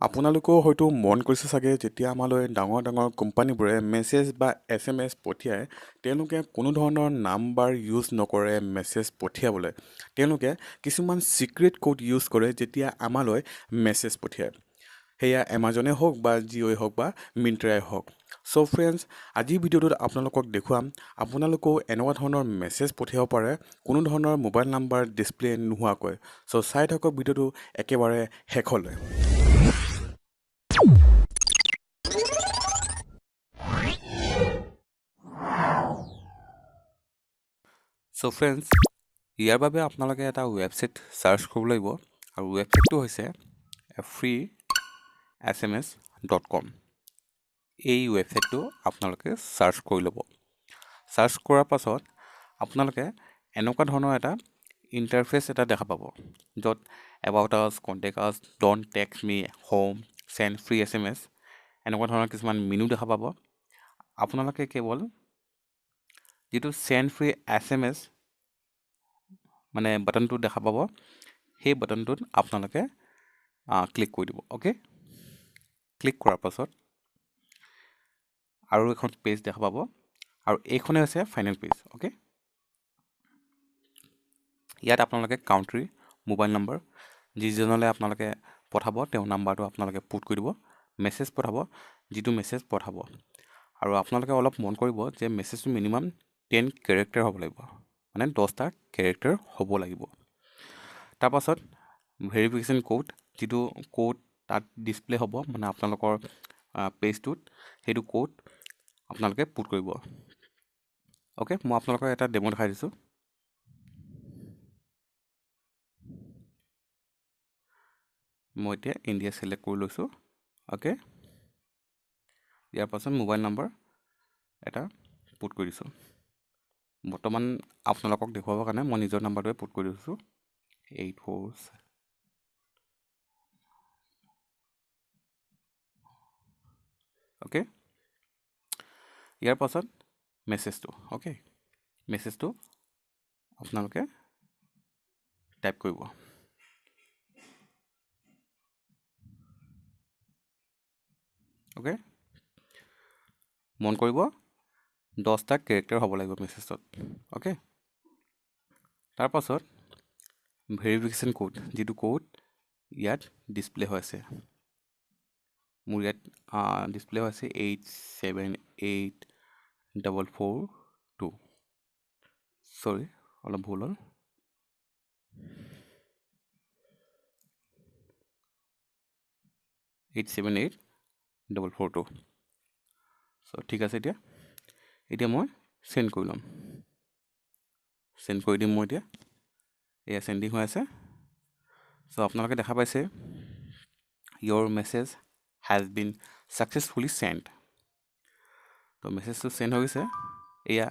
আপোনালোকেও হয়তো মন কৰিছে চাগে যেতিয়া আমালৈ ডাঙৰ ডাঙৰ কোম্পানীবোৰে মেছেজ বা SMS পঠিয়ায় তেওঁলোকে কোনো ধৰণৰ নাম্বাৰ ইউজ নকৰে মেছেজ পঠিয়াবলৈ তেওঁলোকে কিছুমান চিক্ৰেট কোড ইউজ কৰে যেতিয়া আমালৈ মেছেজ পঠিয়ায় সেয়া এমাজনে হওক বা জিঅ'ই হওক বা মিন্ত্ৰাই হওক চ' ফ্ৰেণ্ডছ আজিৰ ভিডিঅ'টোত আপোনালোকক দেখুৱাম আপোনালোকেও এনেকুৱা ধৰণৰ মেছেজ পঠিয়াব পাৰে কোনো ধৰণৰ মোবাইল নাম্বাৰ ডিছপ্লে নোহোৱাকৈ চ' চাই থাকক ভিডিঅ'টো একেবাৰে শেষলৈ চ' ফ্ৰেণ্ডছ ইয়াৰ বাবে আপোনালোকে এটা ৱেবছাইট চাৰ্চ কৰিব লাগিব আৰু ৱেবছাইটটো হৈছে freesms.com এই ৱেবছাইটটো আপোনালোকে চাৰ্চ কৰি ল'ব চাৰ্চ কৰাৰ পাছত আপোনালোকে এনেকুৱা ধৰণৰ এটা ইণ্টাৰফেচ এটা দেখা পাব য'ত about us contact us don't text me home send free SMS এনেকুৱা ধৰণৰ কিছুমান মেনু দেখা পাব আপোনালোকে কেৱল যিটো চেণ্ড ফ্ৰী SMS মানে বাটনটো দেখা পাব সেই বাটনটোত আপোনালোকে ক্লিক কৰি দিব অ'কে ক্লিক কৰাৰ পাছত আৰু এখন পেজ দেখা পাব আৰু এইখনে হৈছে ফাইনেল পেজ অ'কে ইয়াত আপোনালোকে কাউণ্ট্ৰি মোবাইল নম্বৰ যিজনলৈ আপোনালোকে পঠাব তেওঁ নাম্বাৰটো আপোনালোকে পুট কৰি দিব মেছেজ পঠাব যিটো মেছেজ পঠাব আৰু আপোনালোকে অলপ মন কৰিব যে মেছেজটো মিনিমাম 10 কেৰেক্টাৰ হ'ব লাগিব মানে 10টা কেৰেক্টাৰ হ'ব লাগিব তাৰপাছত ভেৰিফিকেশ্যন কোড যিটো কোড তাত ডিছপ্লে হ'ব মানে আপোনালোকৰ পেজটোত সেইটো কোড আপোনালোকে পুট কৰিব অ'কে মই আপোনালোকক এটা ডেমো দেখাই দিছোঁ মই এতিয়া ইণ্ডিয়া ছিলেক্ট কৰি লৈছোঁ অ'কে ইয়াৰ পাছত মোবাইল নম্বৰ এটা পুট কৰি দিছোঁ বৰ্তমান আপোনালোকক দেখুৱাবৰ কাৰণে মই নিজৰ নাম্বাৰটোৱে পুট কৰি দিছোঁ 84 অ'কে ইয়াৰ পাছত মেছেজটো অ'কে মেছেজটো আপোনালোকে টাইপ কৰিব অ'কে মন কৰিব 10টা কেৰেক্টাৰ হ'ব লাগিব মেছেজত অ'কে তাৰপাছত ভেৰিফিকেশ্যন কোড যিটো কোড ইয়াত ডিছপ্লে হৈ আছে মোৰ ইয়াত ডিছপ্লে হৈ আছে 878442 চৰি অলপ ভুল হ'ল 878442 চ' ঠিক আছে এতিয়া মই চেণ্ড কৰি ল'ম চেণ্ড কৰি দিম মই এতিয়া এয়া চেণ্ডিং হৈ আছে চ' আপোনালোকে দেখা পাইছে your message has been successfully sent তো মেছেজটো চেণ্ড হৈ গৈছে এয়া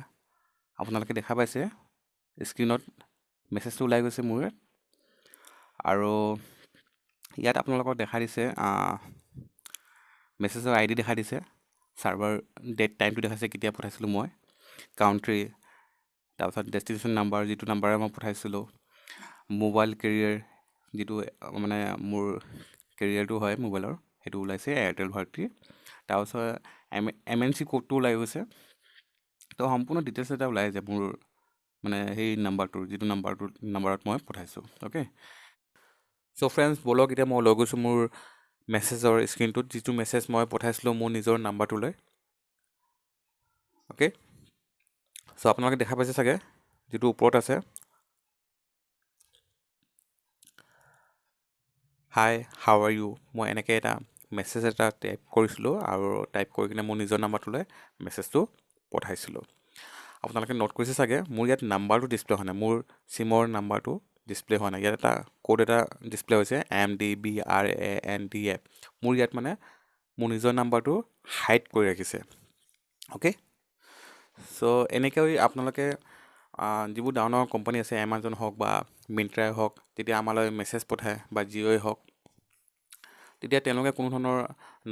আপোনালোকে দেখা পাইছে স্ক্ৰীণত মেছেজটো ওলাই গৈছে মোৰ আৰু ইয়াত আপোনালোকক দেখা দিছে মেছেজৰ ID দেখা দিছে ছাৰ্ভাৰ ডেট টাইমটো দেখাইছে কেতিয়া পঠাইছিলোঁ মই কাউণ্ট্ৰি তাৰপিছত ডেষ্টিনেশ্যন নাম্বাৰ যিটো নাম্বাৰে মই পঠাইছিলোঁ মোবাইল কেৰিয়াৰ যিটো মানে মোৰ কেৰিয়াৰটো হয় মোবাইলৰ সেইটো ওলাইছে এয়াৰটেল ভাৰতী তাৰপিছত MNC কোডটো ওলাই গৈছে তো সম্পূৰ্ণ ডিটেইলছ এটা ওলাই যায় মোৰ মানে সেই নাম্বাৰটোৰ যিটো নাম্বাৰত মই পঠাইছোঁ অ'কে চ' ফ্ৰেণ্ডছ বলক এতিয়া মই লৈ গৈছোঁ মোৰ মেছেজৰ স্ক্ৰীণটোত যিটো মেছেজ মই পঠাইছিলোঁ মোৰ নিজৰ নাম্বাৰটোলৈ অ'কে চ' আপোনালোকে দেখা পাইছে চাগে যিটো ওপৰত আছে হাই হাউ আৰ ইউ মই এনেকৈ এটা মেছেজ এটা টাইপ কৰিছিলোঁ আৰু টাইপ কৰি কিনে মোৰ নিজৰ নাম্বাৰটোলৈ মেছেজটো পঠাইছিলোঁ আপোনালোকে নোট কৰিছে চাগে মোৰ ইয়াত নাম্বাৰটো ডিছপ্লে হোৱা নাই মোৰ চিমৰ নাম্বাৰটো ডিছপ্লে হোৱা নাই ইয়াত এটা কোড এটা ডিছপ্লে হৈছে MDBRANDF মোৰ ইয়াত মানে মোৰ নিজৰ নাম্বাৰটো হাইড কৰি ৰাখিছে অ'কে চ' এনেকৈ আপোনালোকে যিবোৰ ডাঙৰ ডাঙৰ কোম্পানী আছে এমাজন হওক বা মিন্ত্ৰাই হওক তেতিয়া আমালৈ মেছেজ পঠায় বা জিঅ'ই হওক তেতিয়া তেওঁলোকে কোনো ধৰণৰ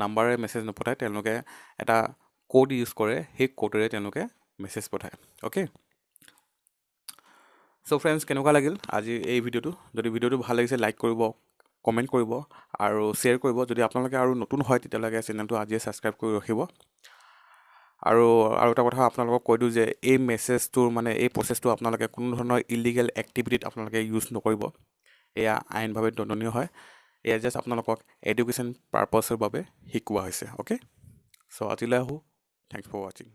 নাম্বাৰে মেছেজ নপঠায় তেওঁলোকে এটা কোড ইউজ কৰে সেই কোডেৰে তেওঁলোকে মেছেজ পঠায় অ'কে চ' ফ্ৰেণ্ডছ কেনেকুৱা লাগিল আজি এই ভিডিঅ'টো যদি ভিডিঅ'টো ভাল লাগিছে লাইক কৰিব কমেণ্ট কৰিব আৰু শ্বেয়াৰ কৰিব। যদি আপোনালোকে আৰু নতুন হয় তেতিয়ালৈকে চেনেলটো আজিয়ে ছাবস্ক্ৰাইব কৰি ৰাখিব। আৰু এটা কথা আপোনালোকক কৈ দিওঁ যে এই মেছেজটোৰ মানে এই প্ৰচেছটো আপোনালোকে কোনো ধৰণৰ ইলিগেল এক্টিভিটিত আপোনালোকে ইউজ নকৰিব। এয়া আইনভাৱে দণ্ডনীয় হয়। এয়া জাষ্ট আপোনালোকক এডুকেশ্যন পাৰপাছৰ বাবে শিকোৱা হৈছে। অ'কে, চ' আজিলৈ আহোঁ। থেংকছ ফৰ ৱাচিং।